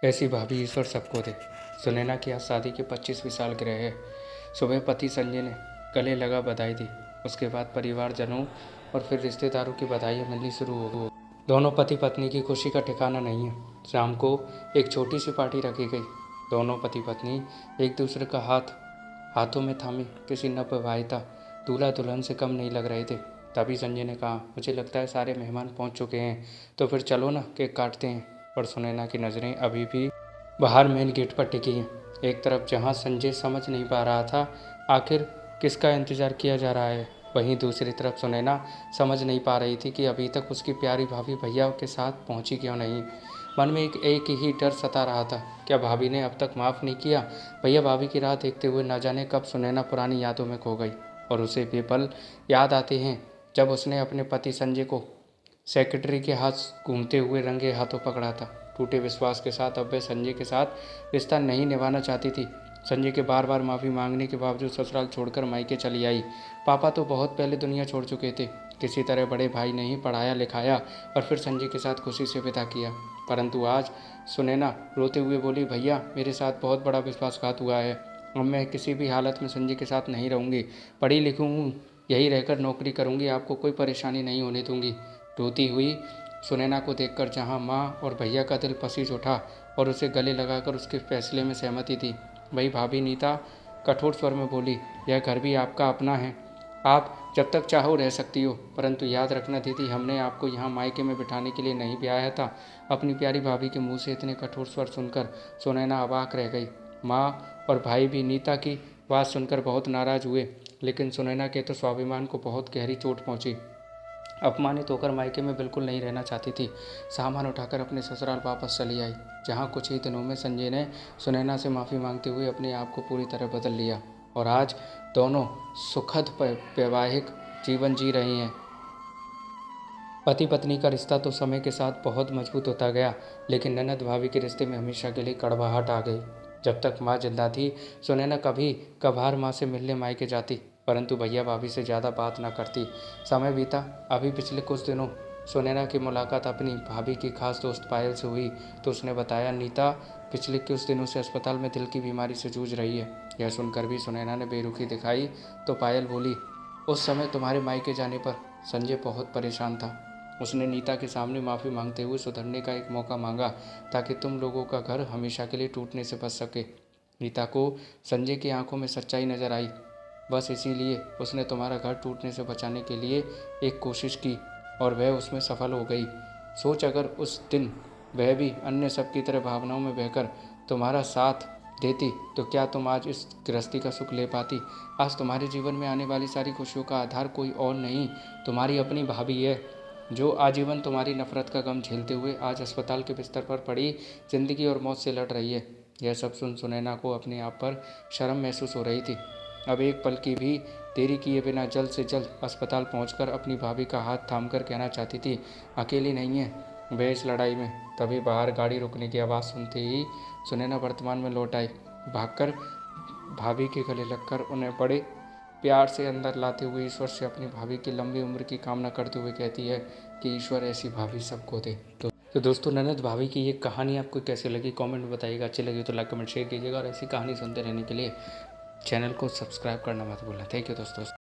ऐसी भाभी ईश्वर सबको दे। सुनैना की आज शादी की 25वीं सालगिरह है। सुबह पति संजय ने गले लगा बधाई दी। उसके बाद परिवारजनों और फिर रिश्तेदारों की बधाइयाँ मिलनी शुरू हो गई। दोनों पति पत्नी की खुशी का ठिकाना नहीं है। शाम को एक छोटी सी पार्टी रखी गई। दोनों पति पत्नी एक दूसरे का हाथों में थामे किसी नवविवाहिता दूल्हा दुल्हन से कम नहीं लग रहे थे। तभी संजय ने कहा, मुझे लगता है सारे मेहमान पहुंच चुके हैं, तो फिर चलो ना केक काटते हैं। पर सुनैना की नज़रें अभी भी बाहर मेन गेट पर टिकी हैं। एक तरफ जहां संजय समझ नहीं पा रहा था आखिर किसका इंतज़ार किया जा रहा है, वहीं दूसरी तरफ सुनैना समझ नहीं पा रही थी कि अभी तक उसकी प्यारी भाभी भैया के साथ पहुंची क्यों नहीं। मन में एक ही डर सता रहा था, क्या भाभी ने अब तक माफ़ नहीं किया। भैया भाभी की राह देखते हुए न जाने कब सुनैना पुरानी यादों में खो गई और उसे वे पल याद आते हैं जब उसने अपने पति संजय को सेक्रेटरी के हाथ घूमते हुए रंगे हाथों पकड़ा था। टूटे विश्वास के साथ अब वह संजय के साथ रिश्ता नहीं निभाना चाहती थी। संजय के बार बार माफ़ी मांगने के बावजूद ससुराल छोड़कर मायके चली आई। पापा तो बहुत पहले दुनिया छोड़ चुके थे। किसी तरह बड़े भाई ने ही पढ़ाया लिखाया और फिर संजय के साथ खुशी से विदा किया। परंतु आज सुनैना रोते हुए बोली, भैया मेरे साथ बहुत बड़ा विश्वासघात हुआ है। अब मैं किसी भी हालत में संजय के साथ नहीं रहूँगी। पढ़ी लिखी हूँ, यही रहकर नौकरी करूँगी, आपको कोई परेशानी नहीं होने दूँगी। रोती हुई सुनैना को देखकर जहाँ माँ और भैया का दिल पसीज उठा और उसे गले लगाकर उसके फैसले में सहमति दी, वही भाभी नीता कठोर स्वर में बोली, यह घर भी आपका अपना है, आप जब तक चाहो रह सकती हो, परंतु याद रखना दीदी, हमने आपको यहाँ मायके में बिठाने के लिए नहीं ब्याया था। अपनी प्यारी भाभी के मुंह से इतने कठोर स्वर सुनकर सुनैना अवाक रह गई। माँ और भाई भी नीता की बात सुनकर बहुत नाराज हुए, लेकिन सुनैना के तो स्वाभिमान को बहुत गहरी चोट पहुँची। अपमानित होकर मायके में बिल्कुल नहीं रहना चाहती थी। सामान उठाकर अपने ससुराल वापस चली आई, जहाँ कुछ ही दिनों में संजय ने सुनैना से माफ़ी मांगते हुए अपने आप को पूरी तरह बदल लिया और आज दोनों सुखद वैवाहिक जीवन जी रहे हैं। पति पत्नी का रिश्ता तो समय के साथ बहुत मजबूत होता गया, लेकिन ननद भाभी के रिश्ते में हमेशा के लिए कड़वाहट आ गई। जब तक माँ जिंदा थी सुनैना कभी कभार माँ से मिलने मायके जाती, परंतु भैया भाभी से ज़्यादा बात ना करती। समय बीता। अभी पिछले कुछ दिनों सुनैना की मुलाकात अपनी भाभी की खास दोस्त पायल से हुई, तो उसने बताया, नीता पिछले कुछ दिनों से अस्पताल में दिल की बीमारी से जूझ रही है। यह सुनकर भी सुनैना ने बेरुखी दिखाई तो पायल बोली, उस समय तुम्हारे मायके जाने पर संजय बहुत परेशान था। उसने नीता के सामने माफ़ी मांगते हुए सुधरने का एक मौका मांगा, ताकि तुम लोगों का घर हमेशा के लिए टूटने से बच सके। नीता को संजय की आंखों में सच्चाई नजर आई, बस इसीलिए उसने तुम्हारा घर टूटने से बचाने के लिए एक कोशिश की और वह उसमें सफल हो गई। सोच, अगर उस दिन वह भी अन्य सबकी तरह भावनाओं में बहकर तुम्हारा साथ देती तो क्या तुम आज इस गृहस्थी का सुख ले पाती। आज तुम्हारे जीवन में आने वाली सारी खुशियों का आधार कोई और नहीं, तुम्हारी अपनी भाभी है, जो आजीवन तुम्हारी नफरत का गम झेलते हुए आज अस्पताल के बिस्तर पर पड़ी जिंदगी और मौत से लड़ रही है। यह सब सुन सुनैना को अपने आप पर शर्म महसूस हो रही थी। अब एक पल की भी देरी किए बिना जल्द से जल्द अस्पताल पहुंचकर अपनी भाभी का हाथ थामकर कहना चाहती थी, अकेली नहीं है वे इस लड़ाई में। तभी बाहर गाड़ी रुकने की आवाज़ सुनते ही सुनैना वर्तमान में लौट आई। भागकर भाभी के गले लगकर उन्हें बड़े प्यार से अंदर लाते हुए ईश्वर से अपनी भाभी की लंबी उम्र की कामना करते हुए कहती है कि ईश्वर ऐसी भाभी सबको दे। तो दोस्तों, ननद भाभी की ये कहानी आपको कैसी लगी कमेंट में बताइएगा। अच्छी लगी तो लाइक कमेंट शेयर कीजिएगा और ऐसी कहानी सुनते रहने के लिए चैनल को सब्सक्राइब करना मत भूलना। थैंक यू दोस्तों।